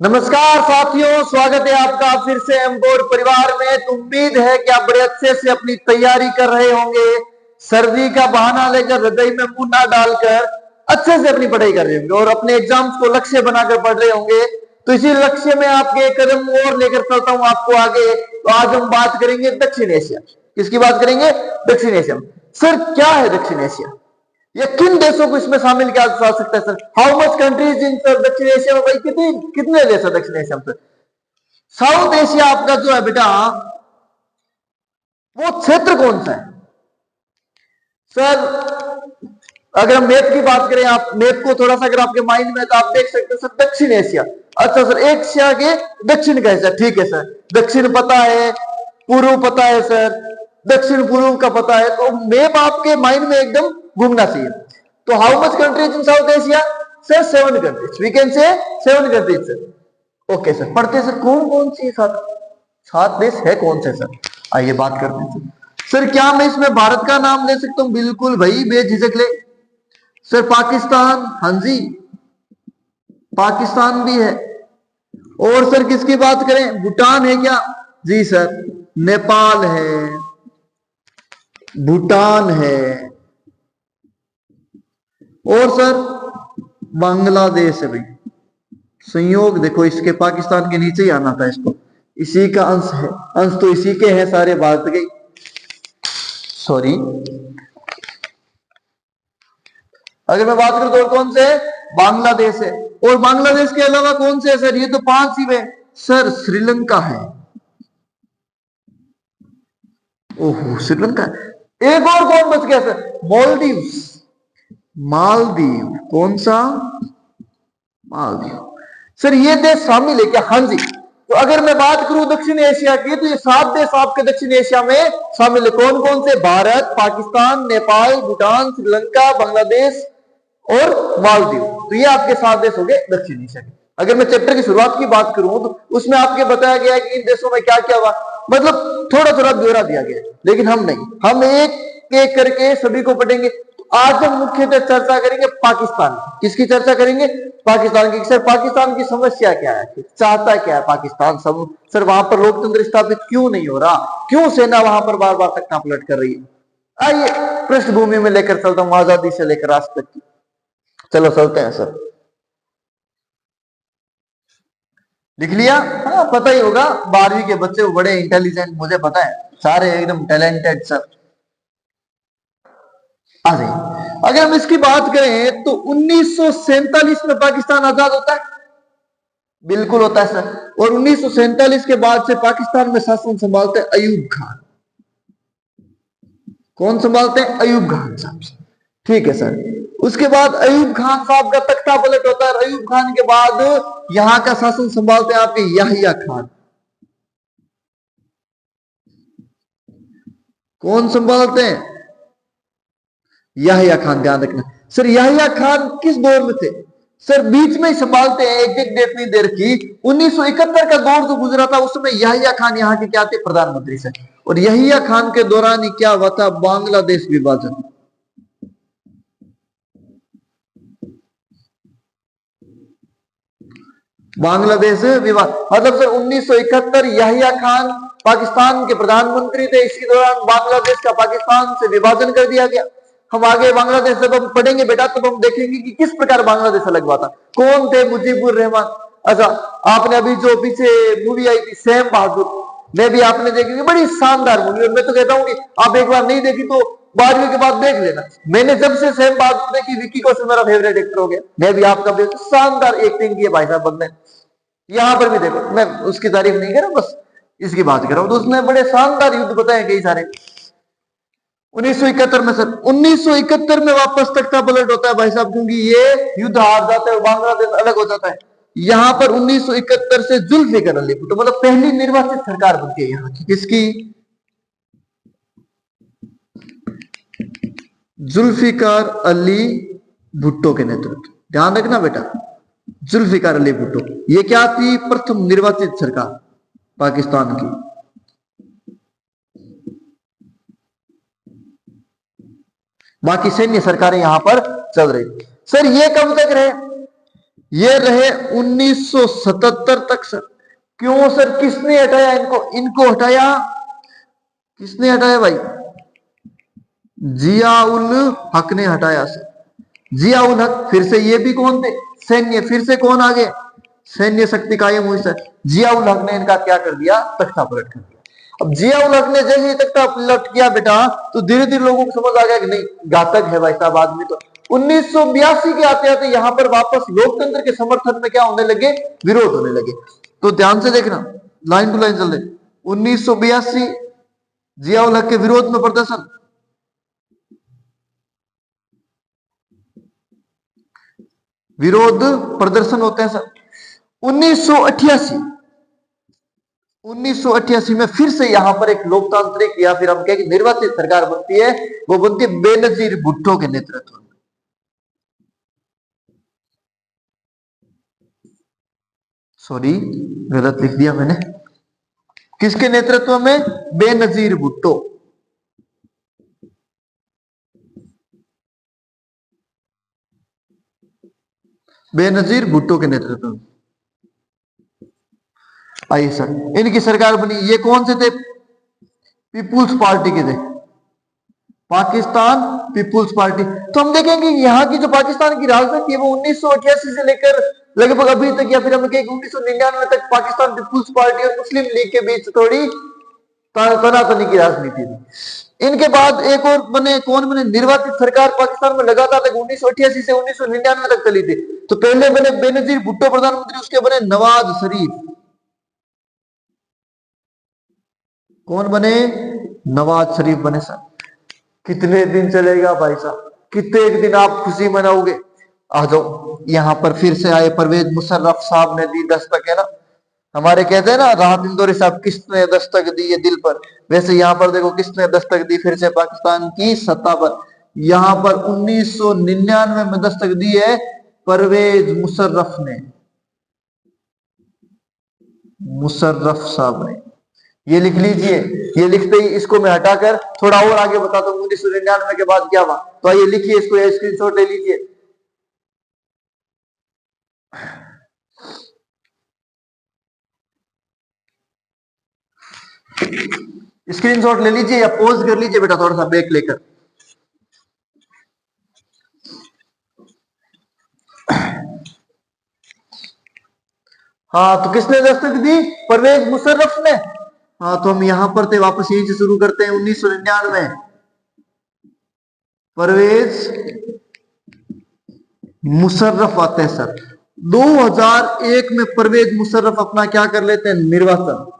नमस्कार साथियों, स्वागत है आपका फिर से एमबोर्ड परिवार में। तो उम्मीद है कि आप बड़े अच्छे से अपनी तैयारी कर रहे होंगे। सर्दी का बहाना लेकर हृदय में मुंह ना डालकर अच्छे से अपनी पढ़ाई कर रहे होंगे और अपने एग्जाम्स को लक्ष्य बनाकर पढ़ रहे होंगे। तो इसी लक्ष्य में आपके एक कदम और लेकर चलता हूं आपको आगे। तो आज हम बात करेंगे दक्षिण एशिया। किसकी बात करेंगे? दक्षिण एशिया। सर क्या है दक्षिण एशिया? ये किन देशों को इसमें शामिल किया जा सकता है sir? How much countries in sir दक्षिण एशिया में? भाई कितने कितने देश है दक्षिण एशिया में? साउथ एशिया आपका जो है बेटा, वो क्षेत्र कौन सा है सर? अगर हम मैप की बात करें, आप मैप को थोड़ा सा अगर आपके माइंड में, तो आप देख सकते हैं सर दक्षिण एशिया। अच्छा सर, एशिया के दक्षिण का है सर, ठीक है सर। दक्षिण पता है, पूर्व पता है सर, दक्षिण पूर्व का पता है, तो मैप आपके माइंड में एकदम घूमना चाहिए। तो how much countries in South Asia? Sir 7 countries, we can say 7 countries sir. Okay sir, पढ़ते सर कौन कौन सी सात सात देश है, कौन से सर? आइए बात करते हैं सर। क्या मैं इसमें भारत का नाम ले सकता हूं? बिल्कुल भाई, बेझिझक ले सर। पाकिस्तान, हाँ जी, पाकिस्तान भी है। और सर किसकी बात करें? भूटान है क्या? जी सर, नेपाल है, भूटान है, और सर बांग्लादेश है भाई। संयोग देखो, इसके पाकिस्तान के नीचे ही आना था इसको, इसी का अंश है। अंश तो इसी के हैं सारे भारत के, सॉरी। अगर मैं बात करूं तो कौन से? बांग्लादेश है। और बांग्लादेश के अलावा कौन से है सर? ये तो 5 ही है सर। श्रीलंका है, ओहो श्रीलंका। एक और कौन बच गया सर? मालदीव्स। मालदीव, कौन सा? मालदीव सर। ये देश शामिल है क्या? हाँ जी। तो अगर मैं बात करूं दक्षिण एशिया की, तो ये 7 देश आपके दक्षिण एशिया में शामिल है। कौन कौन से? भारत, पाकिस्तान, नेपाल, भूटान, श्रीलंका, बांग्लादेश और मालदीव। तो ये आपके 7 देश हो गए दक्षिण एशिया के। अगर मैं चैप्टर की शुरुआत की बात करूं, तो उसमें आपके बताया गया है कि इन देशों में क्या क्या हुआ, मतलब थोड़ा थोड़ा ब्यौरा दिया गया है। लेकिन हम नहीं, हम एक एक करके सभी को पढ़ेंगे। आज हम मुख्यतः चर्चा करेंगे पाकिस्तान की। किसकी चर्चा करेंगे? पाकिस्तान की। सर पाकिस्तान की समस्या क्या है, चाहता क्या है पाकिस्तान? सब सर वहां पर लोकतंत्र स्थापित क्यों नहीं हो रहा? क्यों सेना वहां पर बार बार तख्ता पलट कर रही है? आइए पृष्ठभूमि में लेकर चलता हूं, आजादी से लेकर आज तक की। चलो चलते हैं सर। लिख लिया? हाँ पता ही होगा, 12वीं के बच्चे वो बड़े इंटेलिजेंट, मुझे पता है, सारे एकदम टैलेंटेड सर। आ जाइए। अगर हम इसकी बात करें तो 1947 में पाकिस्तान आजाद होता है। बिल्कुल होता है सर। और 1947 के बाद से पाकिस्तान में शासन संभालते हैं अयूब खान। कौन संभालते हैं? अयूब खान साहब। ठीक है सर। उसके बाद अयूब खान साहब का तख्ता पलट होता है। अयूब खान के बाद यहां का शासन संभालते हैं आपके याहिया खान। कौन संभालते हैं? याहिया खान। ध्यान रखना सर, याहिया खान किस दौर में थे? सर बीच में ही संभालते हैं, एक एक डेट नहीं दे रखी। 1971 का दौर जो गुजरा था, उस समय याहिया खान यहाँ के क्या थे? प्रधानमंत्री से। और याहिया खान के दौरान ही क्या हुआ था? बांग्लादेश विभाजन। बांग्लादेश विवाद, मतलब सर 1971 याहिया खान पाकिस्तान के प्रधानमंत्री थे। इसी दौरान बांग्लादेश का पाकिस्तान से विभाजन कर दिया गया। हम आगे बांग्लादेश जब हम पढ़ेंगे बेटा, तब हम देखेंगे कि किस प्रकार बांग्लादेश अलग हुआ था। कौन थे? मुजीबुर रहमान। अच्छा, आपने अभी जो पीछे मूवी आई थी सैम बहादुर, मैं भी आपने देखी, बड़ी शानदार मूवी। और मैं तो कहता हूँ कि आप एक बार नहीं देखी तो 12वीं के बाद देख लेना। मैंने जब से सैम बहादुर देखी, विक्की कौशल मेरा फेवरेट एक्टर हो गया। मैं भी आपका शानदार एक्टिंग की है भाई साहब बंदे। यहां पर भी देखो, मैं उसकी तारीफ नहीं कर रहा, बस इसकी बात कर रहा हूं। तो उसने बड़े शानदार युद्ध बताए कई सारे। 1971 में सर, 1971 में वापस तख्ता पलट होता है भाई साहब, क्योंकि ये युद्ध हार जाता है और बांग्लादेश अलग हो जाता है। यहां पर 1971 से जुल्फिकार अली भुट्टो, मतलब पहली निर्वाचित सरकार बनती है यहाँ की। किसकी? जुल्फिकार अली भुट्टो के नेतृत्व। ध्यान रखना बेटा, जुल्फिकार अली भुट्टो। ये क्या थी? प्रथम निर्वाचित सरकार पाकिस्तान की। बाकी सैन्य सरकारें यहां पर चल रही। सर ये कब तक रहे? ये रहे 1977 तक सर। क्यों सर, किसने हटाया इनको? इनको हटाया, किसने हटाया भाई? जियाउल हक ने हटाया सर। जियाउल हक, फिर से ये भी कौन थे? सैन्य, फिर से कौन आ गए? सैन्य शक्ति कायम हुई सर। जियाउल हक ने इनका क्या कर दिया? तख्ता पलट कर दिया। अब जियाउल हक ने जैसे ही तख्ता पलट किया बेटा, तो धीरे धीरे लोगों को समझ आ गया कि नहीं, घातक है भाई साहब आदमी तो। 1982 के आते आते यहां पर वापस लोकतंत्र के समर्थन में क्या होने लगे? विरोध होने लगे। तो ध्यान से देखना, लाइन टू लाइन चल रहे। 1982 जियाउल हक के विरोध में प्रदर्शन, विरोध प्रदर्शन होते हैं सर। 1988 1988 में फिर से यहां पर एक लोकतांत्रिक या फिर हम कहें निर्वाचित सरकार बनती है। वो बनती है बेनजीर भुट्टो के नेतृत्व में। सॉरी, गलत लिख दिया मैंने। किसके नेतृत्व में? बेनजीर भुट्टो। बेनजीर भुट्टो के नेतृत्व में। आइए सर, इनकी सरकार बनी। ये कौन से थे? पीपुल्स पार्टी के थे, पाकिस्तान पीपुल्स पार्टी। तो हम देखेंगे यहाँ की जो पाकिस्तान की राजनीति है वो 1988 से लेकर लगभग अभी तक, या फिर हम कहें 1999 तक पाकिस्तान पीपुल्स पार्टी और मुस्लिम लीग के बीच थोड़ी तनातनी की राजनीति थी। इनके बाद एक और बने, कौन बने? निर्वाचित सरकार पाकिस्तान में लगातार लग 1988 से 1999 तक चली थी। तो पहले बने बेनजीर भुट्टो प्रधानमंत्री, उसके बने नवाज शरीफ। कौन बने? नवाज शरीफ बने सर। कितने दिन चलेगा भाई साहब? कितने एक दिन आप खुशी मनाओगे? आ जाओ, यहां पर फिर से आए परवेज मुशर्रफ साहब ने दी दस्तक, है ना। हमारे कहते हैं ना राहत इंदौरी साहब, किसने दस्तक दी है दिल पर, वैसे यहां पर देखो किसने दस्तक दी फिर से पाकिस्तान की सत्ता पर। यहां पर 1999 में दस्तक दी है परवेज मुशर्रफ ने, मुशर्रफ साहब ने। ये लिख लीजिए। ये लिखते ही इसको मैं हटाकर थोड़ा और आगे बताता हूँ 1999 के बाद क्या हुआ। तो आइए लिखिए इसको, स्क्रीनशॉट ले लीजिए। स्क्रीनशॉट ले लीजिए या पॉज कर लीजिए बेटा, थोड़ा सा ब्रेक लेकर। हाँ, तो किसने दस्तक दी? परवेज मुशर्रफ ने। हाँ, तो हम यहां पर थे, वापस यहीं से शुरू करते हैं। 1999 परवेज मुशर्रफ आते हैं सर। 2001 में परवेज मुशर्रफ अपना क्या कर लेते हैं? निर्वाचन।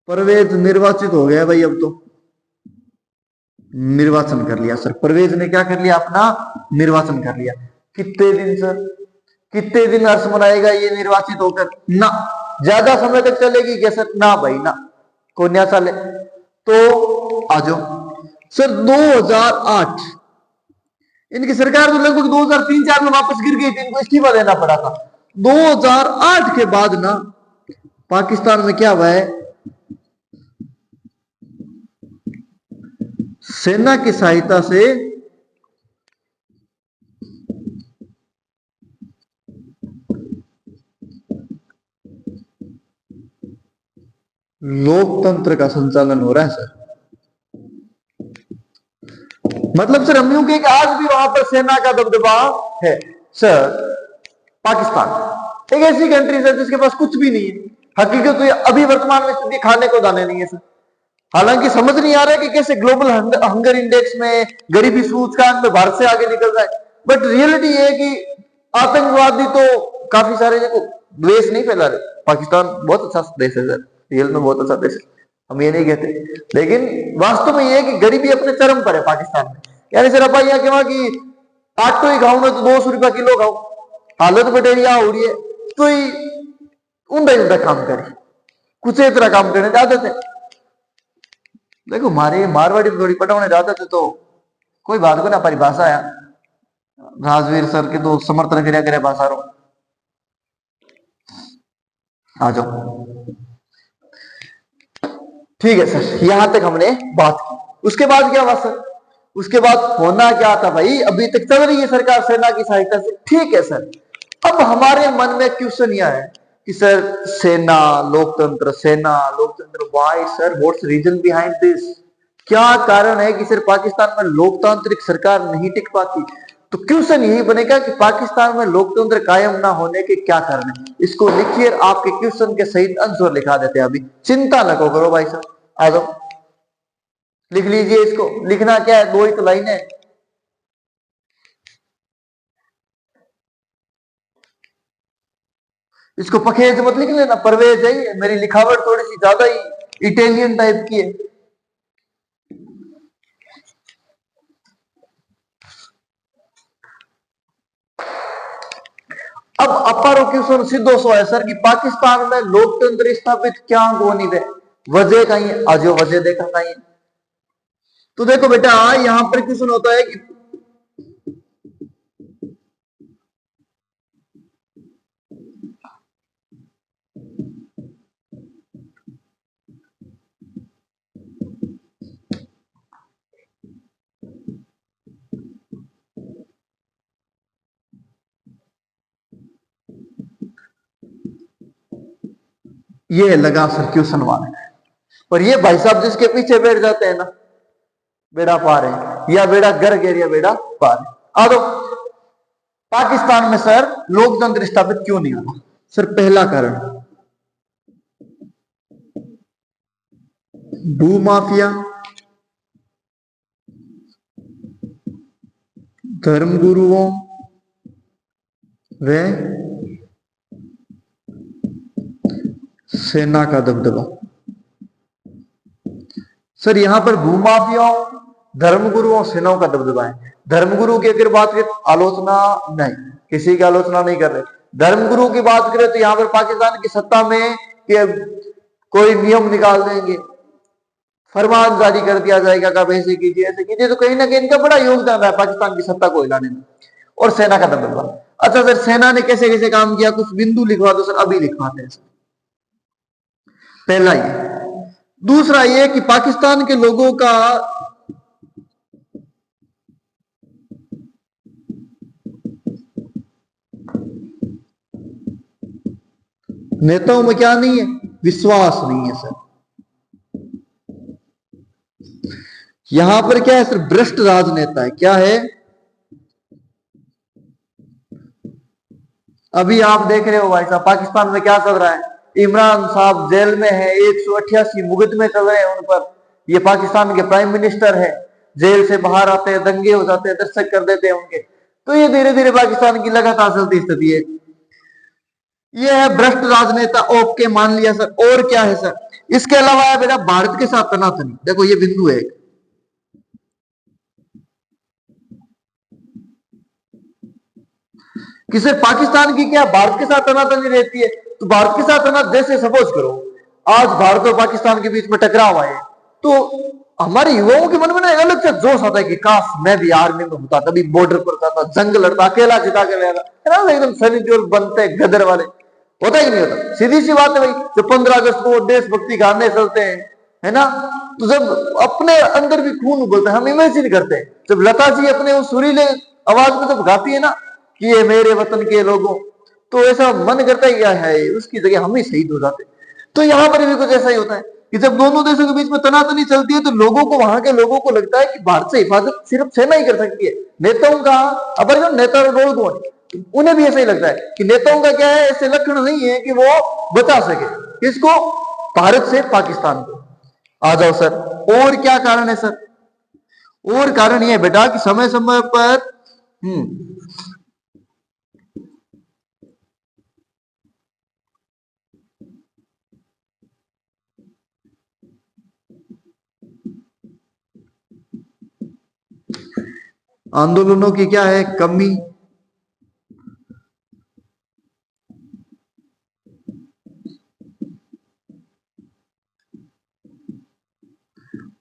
परवेज निर्वाचित हो गया भाई, अब तो निर्वाचन कर लिया सर। परवेज ने क्या कर लिया? अपना निर्वाचन कर लिया। कितने दिन सर? कितने दिन हर्ष मनाएगा ये निर्वाचित होकर? ना, ज्यादा समय तक चलेगी क्या सर? ना भाई ना, कौन न्या साले। तो आ जाओ सर। 2008 इनकी सरकार तो लगभग 2003-4 में वापस गिर गई थी, इनको इस्तीफा देना पड़ा था। 2008 के बाद ना पाकिस्तान में क्या हुआ है? सेना की सहायता से लोकतंत्र का संचालन हो रहा है सर। मतलब सर हम यूं कहें कि आज भी वहां पर सेना का दबदबा है सर। पाकिस्तान एक ऐसी कंट्री है जिसके पास कुछ भी नहीं है। हकीकत तो अभी वर्तमान में स्थिति खाने को दाने नहीं है सर। हालांकि समझ नहीं आ रहा है कि कैसे ग्लोबल हंगर इंडेक्स में, गरीबी सूचकांक में भारत से आगे निकल रहा है। बट रियलिटी ये है कि आतंकवादी तो काफी सारे, देखो द्वेष नहीं फैला रहे। पाकिस्तान बहुत अच्छा देश है सर, रियल में बहुत अच्छा देश है, हम ये नहीं कहते। लेकिन वास्तव में ये है कि गरीबी अपने चरम पर है पाकिस्तान में। यानी सर अपा यहाँ के कि आटो ही खाऊं मैं तो 200 रुपया किलो खाऊं, हालत बटेरिया हो रही है। तो ही उंडा उंडा काम करे, कुछ इतना काम करने जाते थे। देखो हमारे मारवाड़ी थोड़ी पटाने जाते थे तो कोई बात को ना परिभाषा है। राजवीर सर के तो समर्थन कराया करे भाषा रो। आ जाओ, ठीक है सर, यहां तक हमने बात की। उसके बाद क्या हुआ सर? उसके बाद होना क्या था भाई, अभी तक चल रही है सरकार सेना की सहायता से, ठीक है सर। अब हमारे मन में क्वेश्चन यह है कि सर सेना लोकतंत्र, why sir, what's reason behind this? क्या कारण है कि सिर्फ पाकिस्तान में लोकतांत्रिक सरकार नहीं टिक पाती? तो क्वेश्चन यही बनेगा कि पाकिस्तान में लोकतंत्र कायम ना होने के क्या कारण है। इसको लिखिए, आपके क्वेश्चन के सहित आंसर लिखा देते हैं अभी, चिंता न करो भाई साहब, आ जाओ लिख लीजिए। इसको लिखना क्या है, दो ही तो लाइन है। इसको पखेज मत लिख लेना, परवेज है, मेरी लिखावट थोड़ी सी ज्यादा ही इटालियन टाइप की है। अब अपर क्वेश्चन सीधो सो है सर कि पाकिस्तान में लोकतंत्र स्थापित क्या होनी है, वजह कहीं आज वजह देखा कहीं। तो देखो बेटा, यहां पर क्वेश्चन होता है कि ये लगा सर क्वेश्चन वाले, और ये भाई साहब जिसके पीछे बैठ जाते हैं ना, बेड़ा पार है, या बेड़ा गर गिर या बेड़ा पार है। आ दो, पाकिस्तान में सर लोकतंत्र स्थापित क्यों नहीं होना? सर पहला कारण भूमाफिया, धर्मगुरुओं व सेना का दबदबा। सर यहां पर भूमाफियाओं, धर्मगुरुओं, सेनाओं का दबदबा है। धर्मगुरु की अगर बात करें, आलोचना नहीं, किसी की आलोचना नहीं कर रहे। धर्मगुरु की बात करें तो यहां पर पाकिस्तान की सत्ता में कोई नियम निकाल देंगे, फरमान जारी कर दिया जाएगा कि ऐसे कीजिए ऐसे कीजिए, तो कहीं ना कहीं इनका बड़ा योगदान रहा है पाकिस्तान की सत्ता को हिलाने में। और सेना का दबदबा। अच्छा सर, सेना ने कैसे कैसे काम किया, कुछ बिंदु लिखवा दो सर, अभी लिखवाते हैं सर। पहला ये, दूसरा ये कि पाकिस्तान के लोगों का नेताओं में क्या नहीं है, विश्वास नहीं है सर। यहां पर क्या है सर, भ्रष्ट राजनेता है। क्या है, अभी आप देख रहे हो भाई साहब पाकिस्तान में क्या चल रहा है, इमरान साहब जेल में है, 188 मुकदमे चल रहे हैं उन पर। ये पाकिस्तान के प्राइम मिनिस्टर है, जेल से बाहर आते हैं, दंगे हो जाते हैं, दस्तक कर देते हैं उनके। तो ये धीरे धीरे पाकिस्तान की लगातार चलती स्थिति है। ये है भ्रष्ट राजनेता, ओके मान लिया सर। और क्या है सर, इसके अलावा है बेटा भारत के साथ तनातनी। देखो ये बिंदु है कि सर पाकिस्तान की क्या भारत के साथ तनातनी रहती है, तो भारत के साथ तनात, जैसे सपोज करो आज भारत और पाकिस्तान के बीच में टकराव आए, तो हमारे युवाओं के मन में ना अलग से जोश आता है कि काश मैं भी आर्मी में होता, कभी बॉर्डर पर जाता, जंग लड़ता, अकेला जिता के ले आता, एकदम सनी देओल बनते गदर वाले। होता ही नहीं होता, सीधी सी बात है भाई। जब 15 अगस्त को देशभक्ति गाने चलते हैं, है ना, तो जब अपने अंदर भी खून उबलता है, हम इमेजिन करते हैं जब लता जी अपने उस सुरीले आवाज में जब गाती है ना कि ये मेरे वतन के लोगों, तो ऐसा मन करता ही क्या है उसकी जगह हम ही शहीद हो जाते। तो यहां पर भी कुछ ऐसा ही होता है कि जब दोनों देशों के बीच में तनातनी चलती है, तो लोगों को, वहां के लोगों को लगता है कि भारत से हिफाजत सिर्फ सेना ही कर सकती है। नेताओं का, अब नेता रोल कौन, उन्हें भी ऐसा ही लगता है कि नेताओं का क्या है, ऐसे लक्षण नहीं है कि वो बचा सके किसको, भारत से पाकिस्तान को। आ जाओ सर, और क्या कारण है सर? और कारण यह बेटा कि समय समय पर आंदोलनों की क्या है, कमी।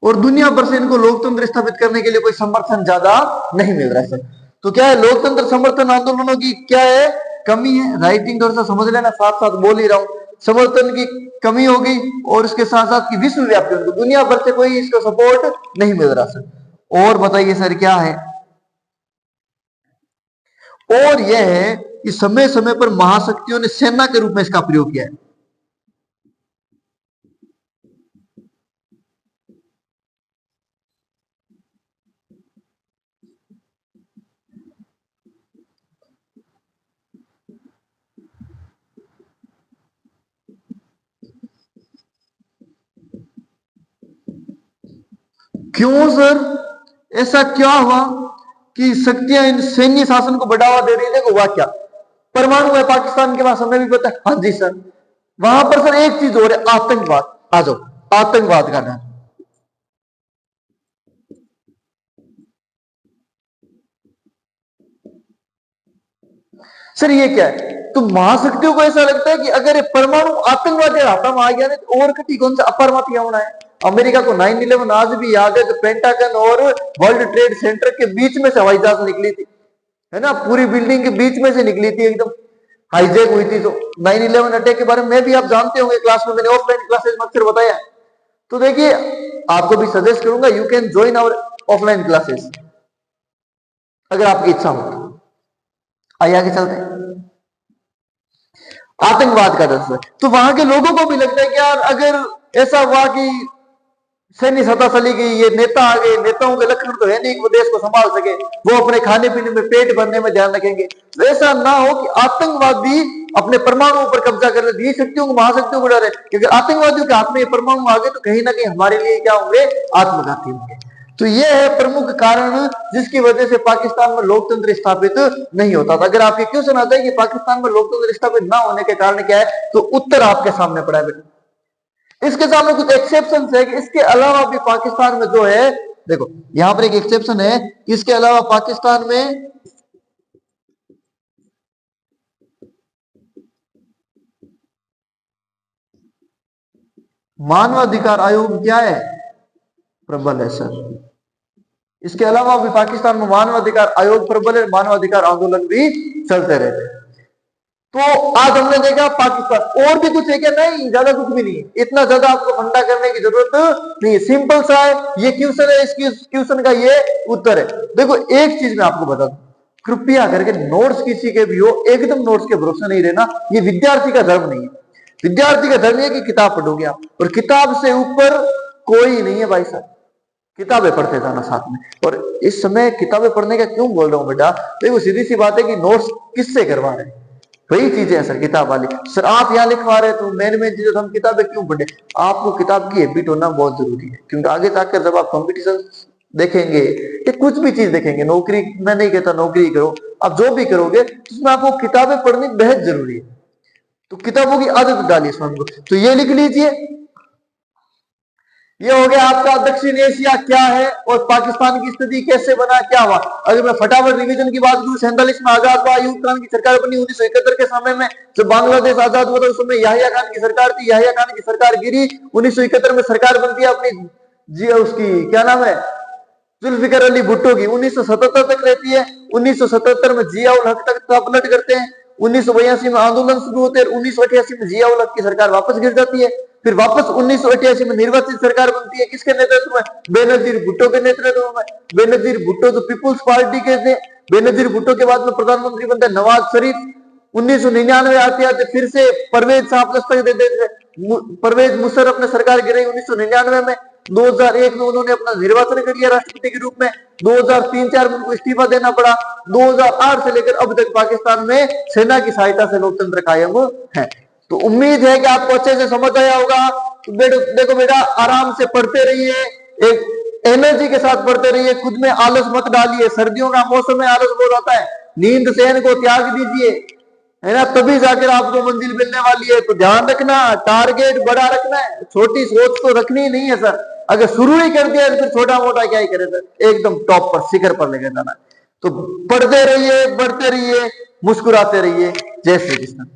और दुनिया भर से इनको लोकतंत्र स्थापित करने के लिए कोई समर्थन ज्यादा नहीं मिल रहा है। तो क्या है, लोकतंत्र समर्थन आंदोलनों की क्या है, कमी है। राइटिंग थोड़ा सा समझ लेना, साथ साथ बोल ही रहा हूं। समर्थन की कमी होगी और इसके साथ साथ की विश्वव्यापी, दुनिया भर से कोई इसका सपोर्ट नहीं मिल रहा सर। और बताइए सर क्या है? और यह है कि समय समय पर महाशक्तियों ने सेना के रूप में इसका प्रयोग किया है। क्यों सर? ऐसा क्या हुआ कि शक्तियां इन सैन्य शासन को बढ़ावा दे रही है? देखो हुआ क्या, परमाणु है पाकिस्तान के पास, हमें भी पता है। हाँ जी सर, वहां पर सर एक चीज और है, आतंकवाद। आ जाओ, आतंकवाद का डर। सर ये क्या है? तो महाशक्तियों को ऐसा लगता है कि अगर ये परमाणु आतंकवाद के हाथ में आ गया तो और कटी कौन सा अपारमाती होना है। अमेरिका को 9/11 आज भी याद है, तो पेंटागन और वर्ल्ड ट्रेड सेंटर के बीच में से हवाई जहाज निकली थी, है ना, पूरी बिल्डिंग के बीच में से निकली थी, एकदम हाईजैक हुई थी। तो 9/11 अटैक के बारे में भी आप जानते होंगे, क्लास में मैंने ऑफलाइन क्लासेस में अक्सर बताया है। तो देखिए, आपको भी सजेस्ट करूंगा, you can join our offline classes अगर आपकी इच्छा हो तो। आइए आगे चलते हैं। आतंकवाद का डर, तो वहां के लोगों को भी लगता है कि यार अगर ऐसा हुआ कि सैन्य सत्ता चली गई, ये नेता आ गए, नेताओं के लक्षण तो है नहीं कि वो देश को संभाल सके, वो अपने खाने पीने में, पेट भरने में ध्यान रखेंगे। तो ऐसा ना हो कि आतंकवादी अपने परमाणु पर कब्जा कर ले। ये शक्तियों को, महाशक्तियों को डर है कि अगर आतंकवादियों के हाथ में ये परमाणु आ गए तो कहीं ना कहीं हमारे लिए क्या होंगे, आत्मघाती होंगे। तो ये है प्रमुख कारण जिसकी वजह से पाकिस्तान में लोकतंत्र स्थापित नहीं होता था। अगर आपके क्वेश्चन आता है कि पाकिस्तान में लोकतंत्र स्थापित ना होने के कारण क्या है, तो उत्तर आपके सामने पड़ा है बेटा। इसके सामने कुछ एक्सेप्शन है कि इसके अलावा भी पाकिस्तान में जो है, देखो यहां पर एक एक्सेप्शन है, इसके अलावा पाकिस्तान में मानवाधिकार आयोग क्या है, प्रबल है सर। इसके अलावा भी पाकिस्तान में मानवाधिकार आयोग प्रबल है, मानवाधिकार आंदोलन भी चलते रहते हैं। तो आज हमने देखा पाकिस्तान, और भी कुछ है क्या? नहीं, ज्यादा कुछ भी नहीं है, इतना ज्यादा आपको फंडा करने की जरूरत नहीं है, सिंपल सा है। ये क्वेश्चन है, इस क्वेश्चन का ये उत्तर है। देखो एक चीज मैं आपको बता दूं, कृपया करके नोट्स किसी के भी हो, एकदम नोट्स के भरोसे नहीं रहना, ये विद्यार्थी का धर्म नहीं है। विद्यार्थी का धर्म है कि किताब पढ़ोगे आप, और किताब से ऊपर कोई नहीं है भाई साहब। किताबें पढ़ते जाना साथ में। और इस समय किताबें पढ़ने का क्यों बोल रहा हूं बेटा, देखो सीधी सी बात है कि नोट्स किससे करवा रहे हैं, वही चीजें हैं सर, किताब वाली। सर आप यहाँ लिखवा रहे तो मेन मेन चीजें तो हम किताबें क्यों पढ़े? आपको किताब की हैबिट होना बहुत जरूरी है, क्योंकि आगे जाकर जब आप कंपटीशन देखेंगे या कुछ भी चीज देखेंगे, नौकरी, मैं नहीं कहता नौकरी करो, आप जो भी करोगे तो उसमें आपको किताबें पढ़नी बेहद जरूरी है। तो किताबों की आदत डालिए इसमें हमको। तो ये लिख लीजिए, ये हो गया आपका दक्षिण एशिया क्या है और पाकिस्तान की स्थिति कैसे बना, क्या हुआ। अगर मैं फटाफट रिवीजन की बात करूं, 47 में आजाद हुआ, अयूब खान की सरकार बनी। 1971 के समय में जब बांग्लादेश आजाद हुआ था, उस समय याहिया खान की सरकार थी, याहिया खान की सरकार गिरी। 1971 में सरकार बनती है अपनी जी, उसकी क्या नाम है, जुल्फिकर अली भुट्टो की, 1977 तक रहती है। 1977 में जिया उल हक तक पलट करते हैं। 1982 में आंदोलन शुरू होते हैं। 1988 में जिया उल हक की सरकार वापस गिर जाती है। फिर वापस 1988 में निर्वाचित सरकार बनती है, किसके नेतृत्व में? बेनजीर भुट्टो के नेतृत्व में। बेनजीर भुट्टो जो पीपुल्स पार्टी के थे। बेनजीर भुट्टो के बाद में प्रधानमंत्री बनते हैं नवाज शरीफ। 1999 आते आते फिर से परवेज साहब दस्तक दे देते, परवेज मुशर्रफ ने सरकार गिराई 1999 में। 2001 में उन्होंने अपना निर्वाचन कर लिया राष्ट्रपति के रूप में। 2003-4 में उनको इस्तीफा देना पड़ा। 2008 से लेकर अब तक पाकिस्तान में सेना की सहायता से लोकतंत्र कायम है। तो उम्मीद है कि आपको अच्छे से समझ आया होगा। तो देखो बेटा, आराम से पढ़ते रहिए, एक एनर्जी के साथ पढ़ते रहिए, खुद में आलस मत डालिए। सर्दियों का मौसम में आलस बहुत आता है, नींद सेहन को त्याग दीजिए, है ना, तभी जाकर आपको मंजिल मिलने वाली है। तो ध्यान रखना, टारगेट बड़ा रखना है, छोटी सोच तो रखनी नहीं है सर। अगर शुरू ही कर दिया तो फिर छोटा मोटा क्या ही करे सर, एकदम टॉप पर, शिखर पर लेकर जाना है। तो पढ़ते रहिए, बढ़ते रहिए, मुस्कुराते रहिए। जय श्री कृष्ण।